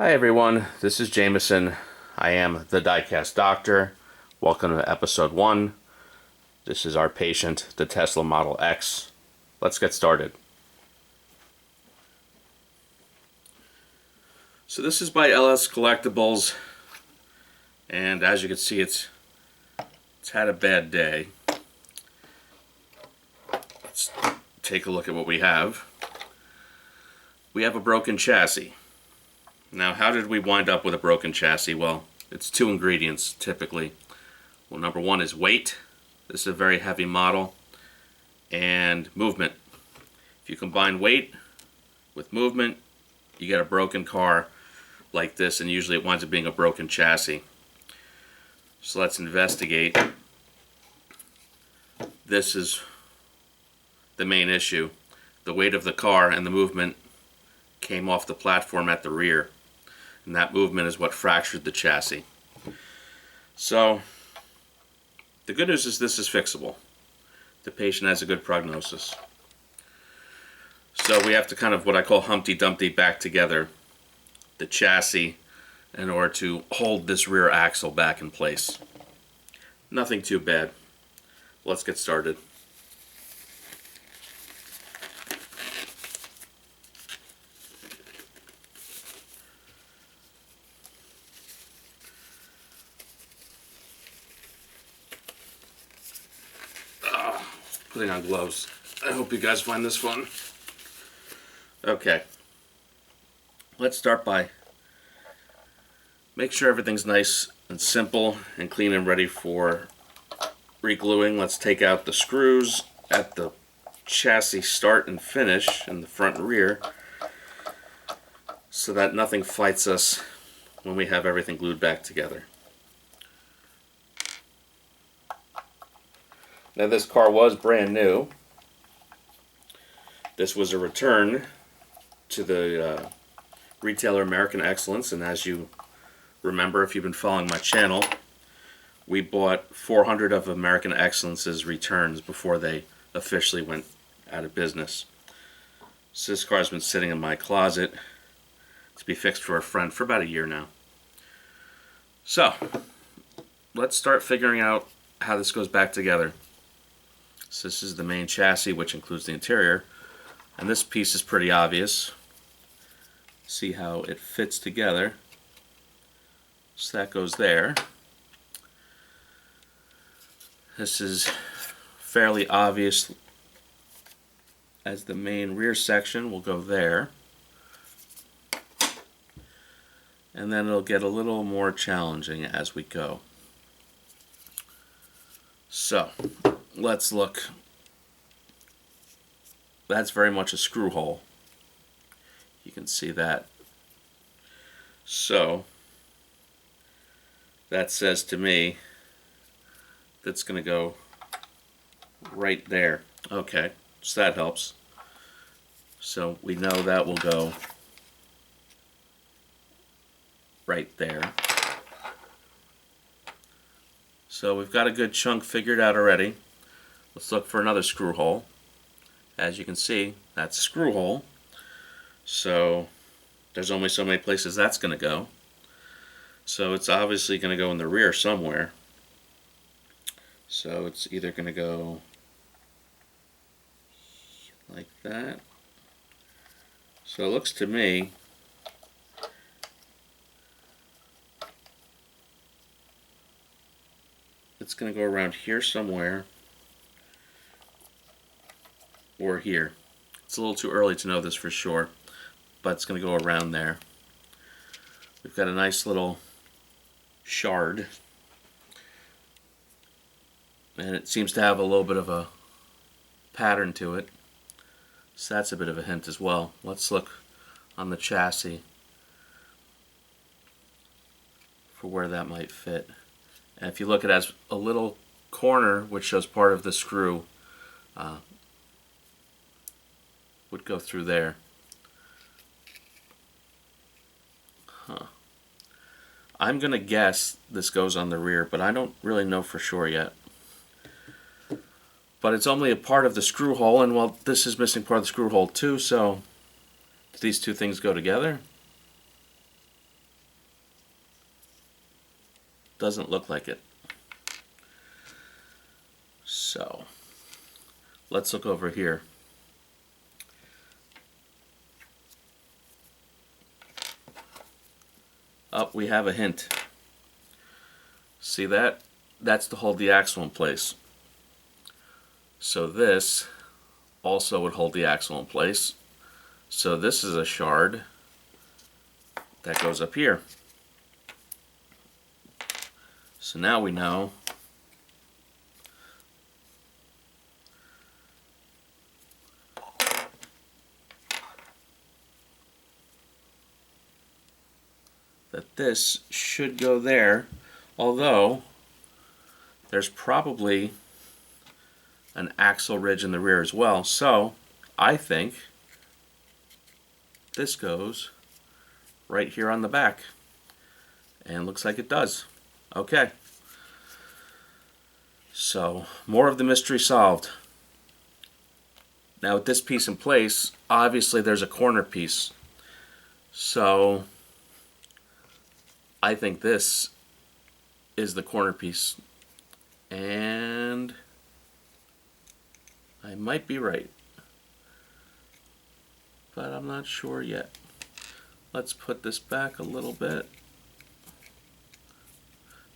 Hi everyone, this is Jameson. I am the Diecast Doctor. Welcome to episode 1. This is our patient, the Tesla Model X. Let's get started. So this is by LS Collectibles, and as you can see it's had a bad day. Let's take a look at what we have. We have a broken chassis. Now, how did we wind up with a broken chassis? Well, it's two ingredients typically. Well, number one is weight. This is a very heavy model. And movement. If you combine weight with movement, you get a broken car like this, and usually it winds up being a broken chassis. So let's investigate. This is the main issue. The weight of the car and the movement came off the platform at the rear. And that movement is what fractured the chassis. So, the good news is this is fixable. The patient has a good prognosis. So we have to kind of what I call Humpty Dumpty back together the chassis in order to hold this rear axle back in place. Nothing too bad. Let's get started. Putting on gloves. I hope you guys find this fun. Okay. Let's start by make sure everything's nice and simple and clean and ready for re-gluing. Let's take out the screws at the chassis start and finish in the front and rear so that nothing fights us when we have everything glued back together. Now this car was brand new. This was a return to the retailer American Excellence, and as you remember if you've been following my channel, we bought 400 of American Excellence's returns before they officially went out of business. So this car's been sitting in my closet to be fixed for a friend for about a year now. So let's start figuring out how this goes back together. So this is the main chassis, which includes the interior, and this piece is pretty obvious. See how it fits together. So that goes there. This is fairly obvious as the main rear section will go there. And then it'll get a little more challenging as we go. So let's look. That's very much a screw hole. You can see that. So that says to me that's going to go right there. Okay, so that helps. So we know that will go right there. So we've got a good chunk figured out already. Let's look for another screw hole. As you can see, that's a screw hole. So there's only so many places that's going to go. So it's obviously going to go in the rear somewhere. So it's either going to go like that. So it looks to me it's going to go around here somewhere or here. It's a little too early to know this for sure, but it's going to go around there. We've got a nice little shard, and it seems to have a little bit of a pattern to it, so that's a bit of a hint as well. Let's look on the chassis for where that might fit. And if you look, it has a little corner which shows part of the screw would go through there. I'm going to guess this goes on the rear, but I don't really know for sure yet. But it's only a part of the screw hole, and well, this is missing part of the screw hole too, so do these two things go together? doesn't look like it. So let's look over here. Up, we have a hint. See that? That's to hold the axle in place. So this also would hold the axle in place. So this is a shard that goes up here. So now we know that this should go there, although there's probably an axle ridge in the rear as well. So I think this goes right here on the back, and looks like it does. Okay, so more of the mystery solved. Now with this piece in place, obviously there's a corner piece, so I think this is the corner piece, and I might be right, but I'm not sure yet. Let's put this back a little bit.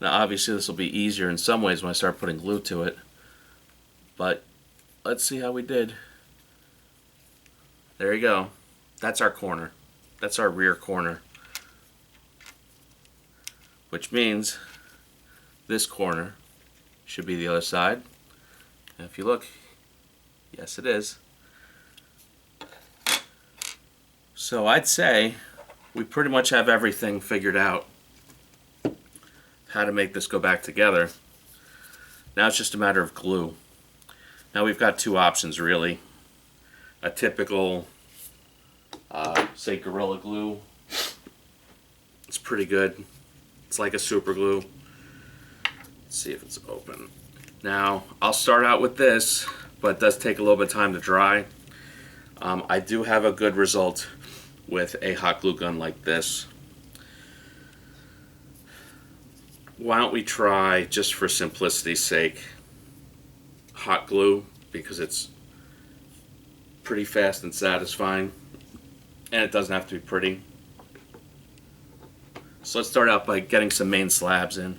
Now obviously this will be easier in some ways when I start putting glue to it, but let's see how we did. There you go. That's our corner. That's our rear corner. Which means this corner should be the other side. And if you look, yes it is. So I'd say we pretty much have everything figured out how to make this go back together. Now it's just a matter of glue. Now we've got two options really. A typical, say Gorilla Glue. It's pretty good. It's like a super glue. Let's see if it's open. Now I'll start out with this, but it does take a little bit of time to dry. I do have a good result with a hot glue gun like this. Why don't we try, just for simplicity's sake, hot glue, because it's pretty fast and satisfying, and it doesn't have to be pretty. So let's start out by getting some main slabs in.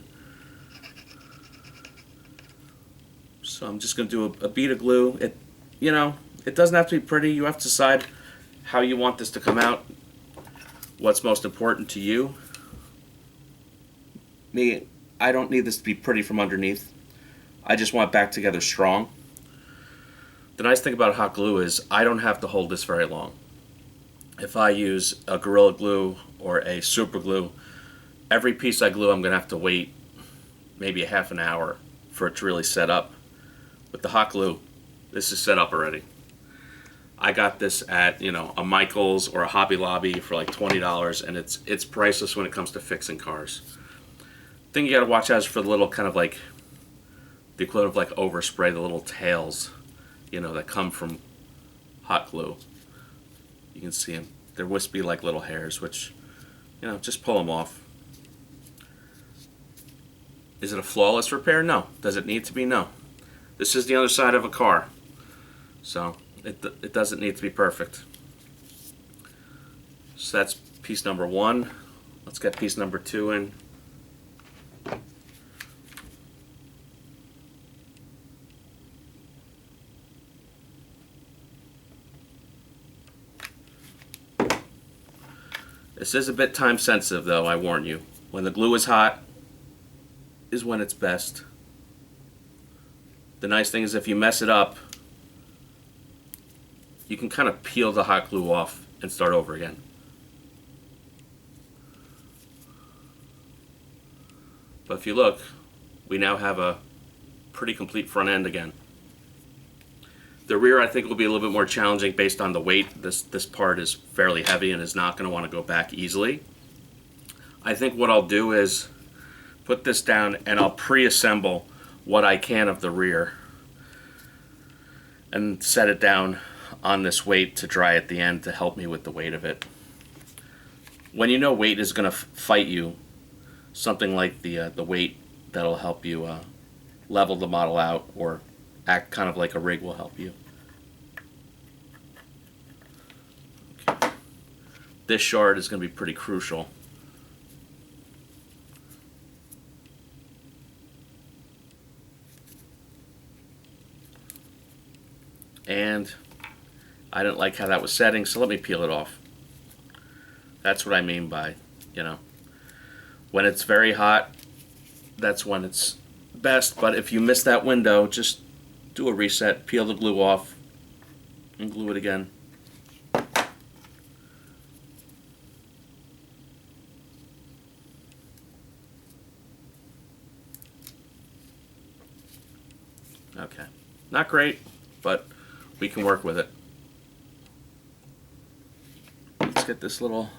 So I'm just going to do a bead of glue. It doesn't have to be pretty. You have to decide how you want this to come out, what's most important to you. Me, I don't need this to be pretty from underneath. I just want it back together strong. The nice thing about hot glue is I don't have to hold this very long. If I use a Gorilla Glue or a super glue, every piece I glue I'm going to have to wait maybe a half an hour for it to really set up. With the hot glue, this is set up already. I got this at a Michael's or a Hobby Lobby for like $20, and it's priceless when it comes to fixing cars. The thing you got to watch out is for the little kind of like the equivalent of like overspray, the little tails, that come from hot glue. You can see them. They're wispy like little hairs, which, just pull them off. Is it a flawless repair? No. Does it need to be? No. This is the other side of a car, so it doesn't need to be perfect. So that's piece number one. Let's get piece number two in. This is a bit time sensitive though, I warn you. When the glue is hot is when it's best. The nice thing is if you mess it up, you can kind of peel the hot glue off and start over again. But if you look, we now have a pretty complete front end again. The rear I think will be a little bit more challenging based on the weight. This part is fairly heavy and is not going to want to go back easily. I think what I'll do is put this down and I'll pre-assemble what I can of the rear and set it down on this weight to dry at the end to help me with the weight of it. When you know weight is going to fight you, something like the weight that'll help you level the model out, or act kind of like a rig will help you. Okay. This shard is going to be pretty crucial. And I didn't like how that was setting, so let me peel it off. That's what I mean by, when it's very hot, that's when it's best. But if you miss that window, just do a reset, peel the glue off, and glue it again. Okay, not great, but we can work with it. Let's get this little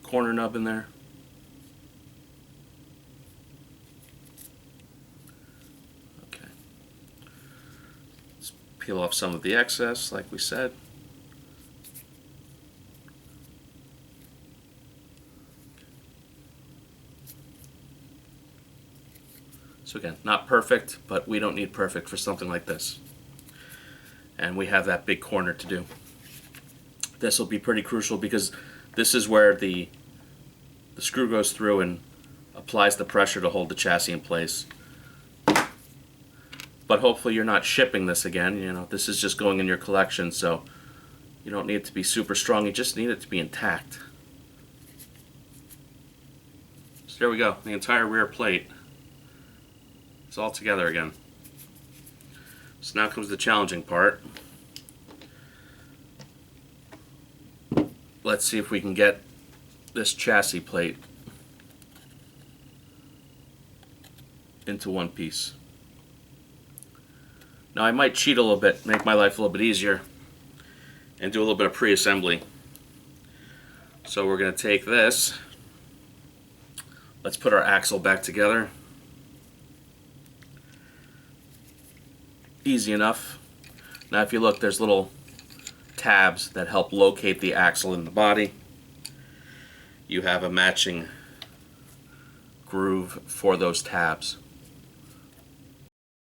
corner nub in there. Okay. Let's peel off some of the excess, like we said. So again, not perfect, but we don't need perfect for something like this. And we have that big corner to do. This will be pretty crucial because this is where the screw goes through and applies the pressure to hold the chassis in place. But hopefully you're not shipping this again. This is just going in your collection, so you don't need it to be super strong. You just need it to be intact. So there we go. The entire rear plate is all together again. So now comes the challenging part. Let's see if we can get this chassis plate into one piece. Now I might cheat a little bit, make my life a little bit easier, and do a little bit of pre-assembly. So we're going to take this. Let's put our axle back together. Easy enough. Now if you look, there's little tabs that help locate the axle in the body. You have a matching groove for those tabs.